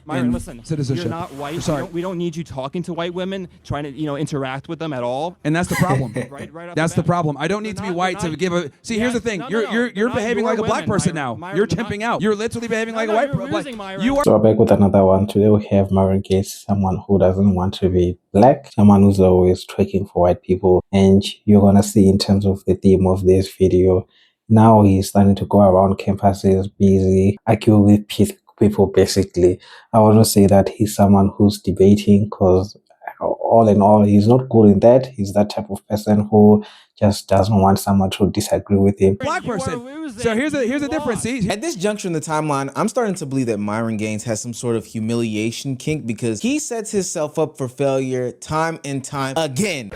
Myron, listen, citizenship. You're not white. Sorry. We don't need you talking to white women, trying to interact with them at all. And that's the problem. right That's the problem. I don't need to be white to give a. See, here's the thing. You're behaving like a black person now. You're chimping out. You're literally behaving like a white person. You are. So back with another one. Today we have Myron Gates, someone who doesn't want to be black, someone who's always trekking for white people. And you're gonna see in terms of the theme of this video, now he's starting to go around campuses, busy, argue with people basically. I want to say that he's someone who's debating, because all in all, he's not good in that. He's that type of person who just doesn't want someone to disagree with him. Black person. So here's the difference. See? At this juncture in the timeline, I'm starting to believe that Myron Gaines has some sort of humiliation kink, because he sets himself up for failure time and time again.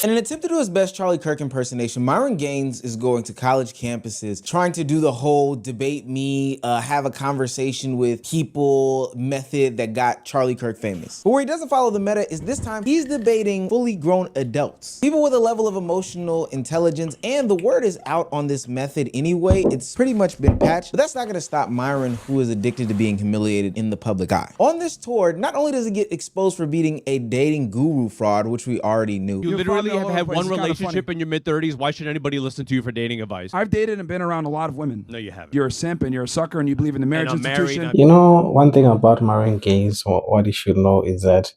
In an attempt to do his best Charlie Kirk impersonation, Myron Gaines is going to college campuses, trying to do the whole debate me, have a conversation with people method that got Charlie Kirk famous. But where he doesn't follow the meta is this time he's debating fully grown adults. People with a level of emotional intelligence, and the word is out on this method anyway. It's pretty much been patched, but that's not gonna stop Myron, who is addicted to being humiliated in the public eye. On this tour, not only does he get exposed for being a dating guru fraud, which we already knew. You literally have had one relationship in your mid-30s. Why should anybody listen to you for dating advice? I've dated and been around a lot of women. No, you haven't. You're a simp and you're a sucker and you believe in the marriage institution. You know, one thing about Myron Gaines, or what you should know, is that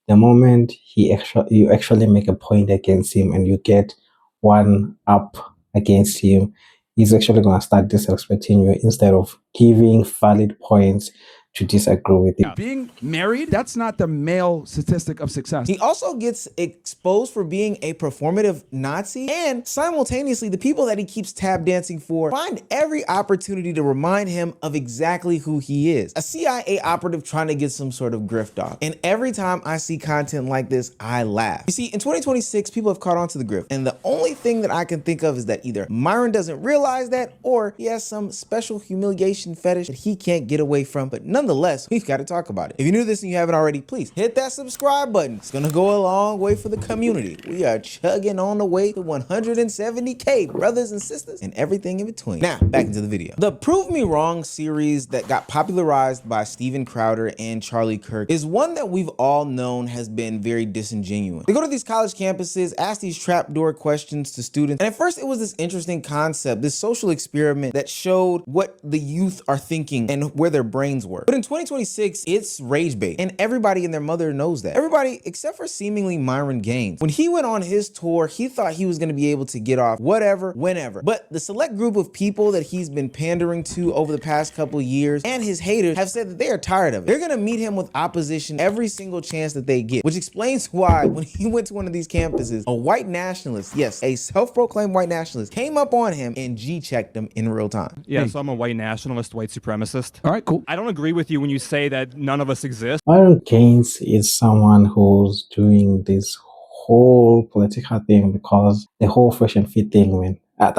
the moment you actually make a point against him and you get one up against him, he's actually going to start disrespecting you instead of giving valid points to disagree with you. Being married, that's not the male statistic of success. He also gets exposed for being a performative Nazi, and simultaneously the people that he keeps tap dancing for find every opportunity to remind him of exactly who he is. A CIA operative trying to get some sort of grift off. And every time I see content like this, I laugh. You see, in 2026, people have caught on to the grift, and the only thing that I can think of is that either Myron doesn't realize that, or he has some special humiliation fetish that he can't get away from. But nonetheless, we've got to talk about it. If you knew this and you haven't already, please hit that subscribe button. It's gonna go a long way for the community. We are chugging on the way to 170K, brothers and sisters, and everything in between. Now, back into the video. The Prove Me Wrong series that got popularized by Steven Crowder and Charlie Kirk is one that we've all known has been very disingenuous. They go to these college campuses, ask these trapdoor questions to students, and at first it was this interesting concept, this social experiment that showed what the youth are thinking and where their brains were. But in 2026, it's rage bait, and everybody and their mother knows that. Everybody except for seemingly Myron Gaines. When he went on his tour, he thought he was going to be able to get off whatever, whenever. But the select group of people that he's been pandering to over the past couple years and his haters have said that they are tired of it. They're going to meet him with opposition every single chance that they get, which explains why when he went to one of these campuses, a white nationalist, yes, a self-proclaimed white nationalist, came up on him and G-checked him in real time. Yeah, so I'm a white nationalist, white supremacist. All right, cool. I don't agree with you when you say that none of us exist. Myron Gaines is someone who's doing this whole political thing because the whole fresh and fit thing, man, that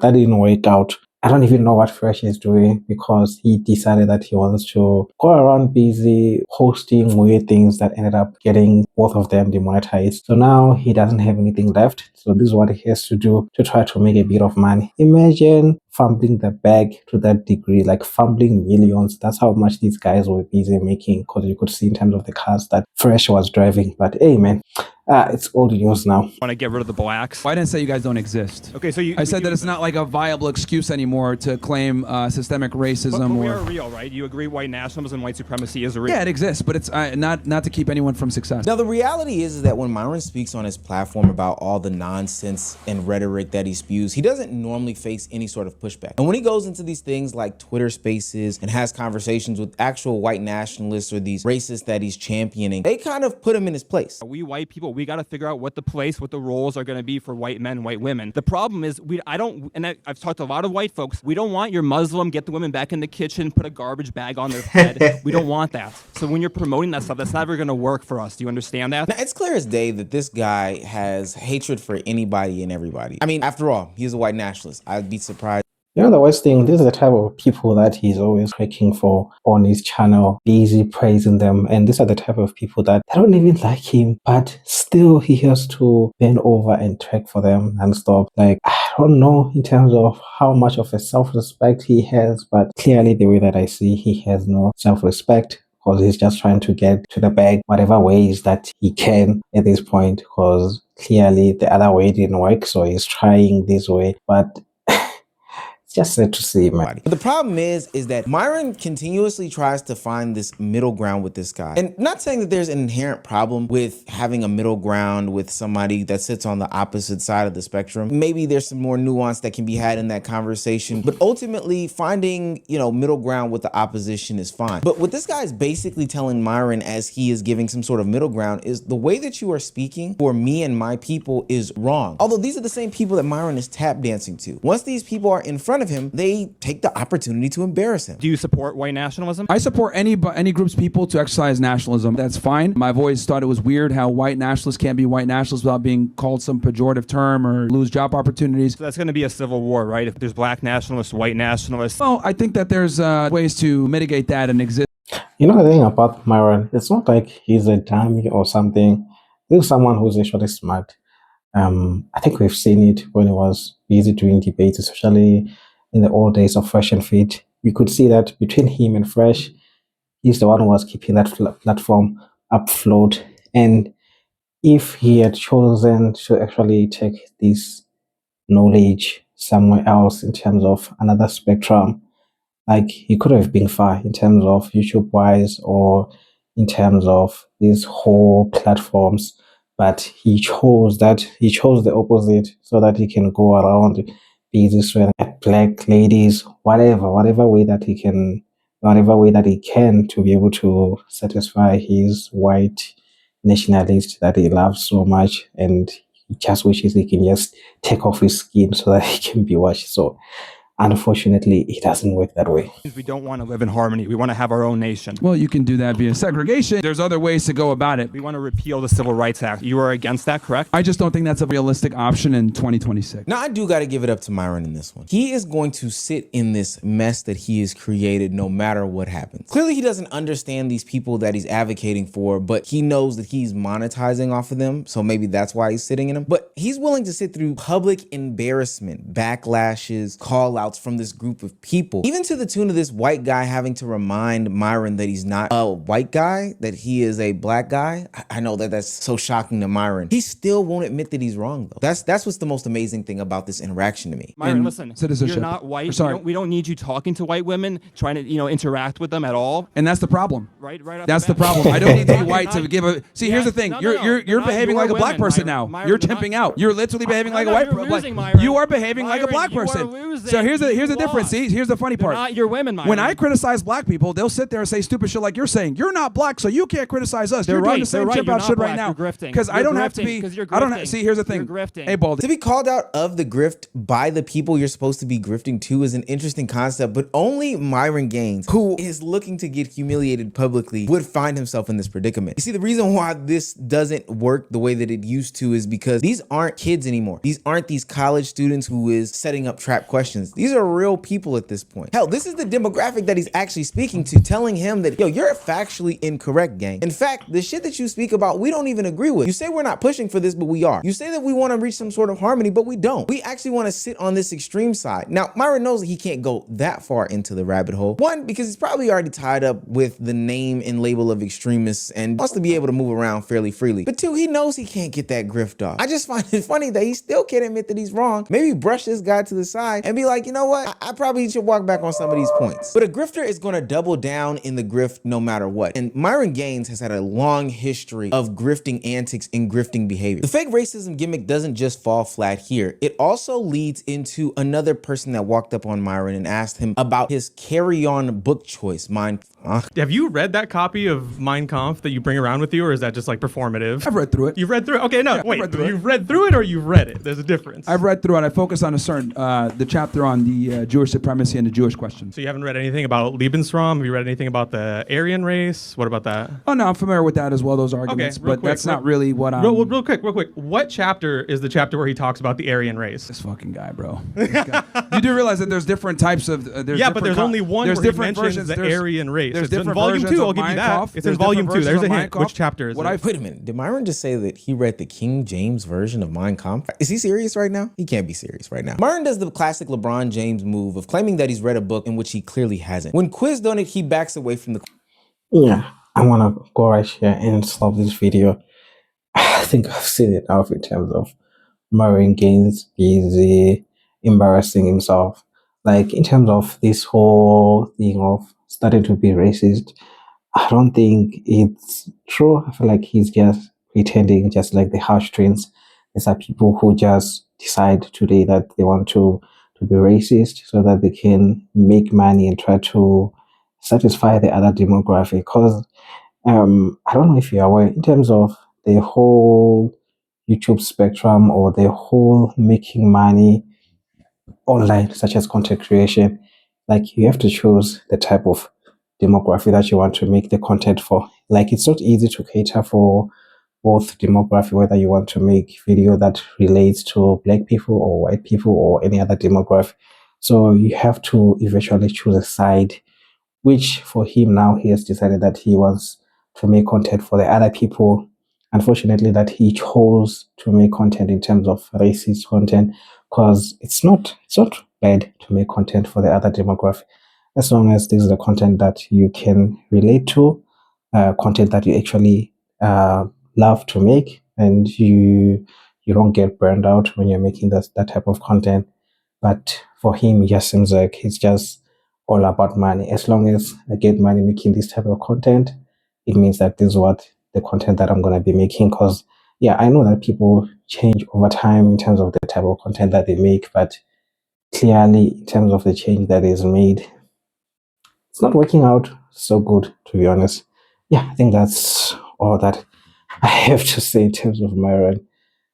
didn't work out. I don't even know what Fresh is doing, because he decided that he wants to go around busy hosting weird things that ended up getting both of them demonetized. So now he doesn't have anything left. So this is what he has to do to try to make a bit of money. Imagine fumbling the bag to that degree, like fumbling millions. That's how much these guys were busy making, because you could see in terms of the cars that Fresh was driving. But hey, man, it's old news now. Want to get rid of the blacks? Well, I didn't say you guys don't exist. Okay, so I said that it's not like a viable excuse anymore to claim systemic racism. But we are real, right? You agree white nationalism and white supremacy is real? Yeah, it exists, but it's not to keep anyone from success. Now, the reality is that when Myron speaks on his platform about all the nonsense and rhetoric that he spews, he doesn't normally face any sort of pushback. And when he goes into these things like Twitter Spaces and has conversations with actual white nationalists or these racists that he's championing, they kind of put him in his place. We white people, we got to figure out what the roles are going to be for white men, white women. The problem is I've talked to a lot of white folks. We don't want your Muslim, get the women back in the kitchen, put a garbage bag on their head. We don't want that. So when you're promoting that stuff, that's never going to work for us. Do you understand that? Now, it's clear as day that this guy has hatred for anybody and everybody. I mean, after all, he's a white nationalist. I'd be surprised. You know, the worst thing, this is the type of people that he's always cracking for on his channel, busy praising them. And these are the type of people that they don't even like him, but still he has to bend over and track for them and stop. Like, I don't know in terms of how much of a self-respect he has, but clearly the way that I see, he has no self-respect because he's just trying to get to the bag whatever ways that he can at this point, because clearly the other way didn't work, so he's trying this way, but it's just sad to see, man. But the problem is that Myron continuously tries to find this middle ground with this guy. And not saying that there's an inherent problem with having a middle ground with somebody that sits on the opposite side of the spectrum. Maybe there's some more nuance that can be had in that conversation, but ultimately finding, middle ground with the opposition is fine. But what this guy is basically telling Myron as he is giving some sort of middle ground is the way that you are speaking for me and my people is wrong. Although these are the same people that Myron is tap dancing to. Once these people are in front of him, they take the opportunity to embarrass him. Do you support white nationalism? I support any group's people to exercise nationalism. That's fine. I've always thought it was weird how white nationalists can't be white nationalists without being called some pejorative term or lose job opportunities. So that's going to be a civil war, right? If there's black nationalists, white nationalists. Well, I think that there's ways to mitigate that and exist. You know the thing about Myron, it's not like he's a dummy or something. He's someone who's actually smart. I think we've seen it when he was busy doing debates, especially in the old days of Fresh and Fit. You could see that between him and Fresh, he's the one who was keeping that platform afloat. And if he had chosen to actually take this knowledge somewhere else in terms of another spectrum, like he could have been far in terms of YouTube wise or in terms of these whole platforms, but he chose the opposite so that he can go around busy swearing at black ladies, whatever way that he can to be able to satisfy his white nationalist that he loves so much, and he just wishes he can just take off his skin so that he can be watched. So unfortunately, it doesn't work that way. We don't want to live in harmony. We want to have our own nation. Well, you can do that via segregation. There's other ways to go about it. We want to repeal the Civil Rights Act. You are against that, correct? I just don't think that's a realistic option in 2026. Now, I do got to give it up to Myron in this one. He is going to sit in this mess that he has created no matter what happens. Clearly, he doesn't understand these people that he's advocating for, but he knows that he's monetizing off of them, so maybe that's why he's sitting in them. But he's willing to sit through public embarrassment, backlashes, call-outs from this group of people, even to the tune of this white guy having to remind Myron that he's not a white guy, that he is a black guy. I know that that's so shocking to Myron. He still won't admit that he's wrong, though. That's what's the most amazing thing about this interaction to me. Myron, listen, citizenship. You're not white. We don't need you talking to white women, trying to interact with them at all. And that's the problem. Right. That's the problem. I don't need to be white to give a. See, here's the thing. You're behaving like a black person now. You're tipping out. You're literally behaving like a white person. You are behaving like a black person. So here's the difference. See, here's the funny part. Not your women, Myron. When I criticize black people, they'll sit there and say stupid shit like you're saying. You're not black, so you can't criticize us. You're doing the same chip out shit right now. Because I don't have to be. I don't. See, here's the thing. Hey, Baldy. To be called out of the grift by the people you're supposed to be grifting to is an interesting concept, but only Myron Gaines, who is looking to get humiliated publicly, would find himself in this predicament. You see, the reason why this doesn't work the way that it used to is because these aren't kids anymore. These aren't these college students who is setting up trap questions. These are real people at this point. Hell, this is the demographic that he's actually speaking to, telling him that, yo, you're factually incorrect, gang. In fact, the shit that you speak about, we don't even agree with. You say we're not pushing for this, but we are. You say that we want to reach some sort of harmony, but we don't. We actually want to sit on this extreme side. Now, Myron knows that he can't go that far into the rabbit hole. One, because he's probably already tied up with the name and label of extremists and wants to be able to move around fairly freely. But two, he knows he can't get that grift off. I just find it funny that he still can't admit that he's wrong. Maybe brush this guy to the side and be like, you know what? I probably should walk back on some of these points. But a grifter is going to double down in the grift no matter what. And Myron Gaines has had a long history of grifting antics and grifting behavior. The fake racism gimmick doesn't just fall flat here. It also leads into another person that walked up on Myron and asked him about his carry-on book choice. Have you read that copy of Mein Kampf that you bring around with you, or is that just like performative? I've read through it. You've read through it? Okay, no, Yeah, wait. You've read through it or you've read it? There's a difference. I've read through it. I focus on a certain, the chapter on the Jewish supremacy and the Jewish question. So you haven't read anything about Lebensraum? Have you read anything about the Aryan race? What about that? Oh no, I'm familiar with that as well. Those arguments, but that's not really what I'm. Real quick. What chapter is the chapter where he talks about the Aryan race? This fucking guy, bro. You do realize that there's different types of. But there's only one where he mentions the Aryan race. There's it's in volume 2. I'll give you that. It's in volume 2. There's a hint. Which chapter is it? Wait a minute. Did Myron just say that he read the King James version of Mein Kampf? Is he serious right now? He can't be serious right now. Myron does the classic LeBron James move of claiming that he's read a book in which he clearly hasn't. When quizzed on it, he backs away from the. Yeah, I want to go right here and stop this video. I think I've seen it enough in terms of Myron Gaines busy embarrassing himself. Like, in terms of this whole thing of starting to be racist, I don't think it's true. I feel like he's just pretending, just like the heartstrings. These are people who just decide today that they want to be racist so that they can make money and try to satisfy the other demographic. Because I don't know if you're aware, in terms of the whole YouTube spectrum or the whole making money online, such as content creation, like, you have to choose the type of demography that you want to make the content for. Like, it's not easy to cater for both demography, whether you want to make video that relates to black people or white people or any other demography. So you have to eventually choose a side, which for him now, he has decided that he wants to make content for the other people. Unfortunately, that he chose to make content in terms of racist content, because it's not bad to make content for the other demographic, as long as this is the content that you can relate to, content that you actually love to make, and you don't get burned out when you're making that type of content. But for him, it just seems like it's just all about money. As long as I get money making this type of content, it means that this is what the content that I'm going to be making. Because yeah, I know that people change over time in terms of the type of content that they make, but clearly in terms of the change that is made, it's not working out so good, to be honest. Yeah, I think that's all that I have to say in terms of Myron.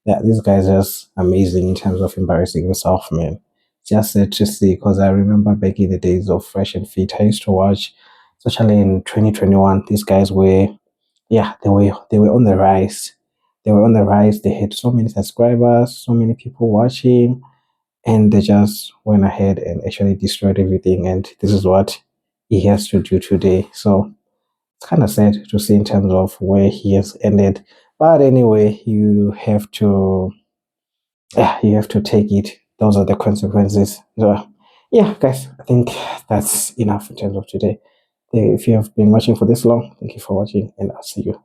Yeah, this guy is just amazing in terms of embarrassing himself, man. Just sad to see, because I remember back in the days of Fresh and Fit, I used to watch, especially in 2021, these guys were, yeah, they were on the rise. They were on the rise. They had so many subscribers, so many people watching, and they just went ahead and actually destroyed everything. And this is what he has to do today. So it's kind of sad to see in terms of where he has ended. But anyway, you have to take it. Those are the consequences. So yeah, guys, I think that's enough in terms of today. If you have been watching for this long, thank you for watching, and I'll see you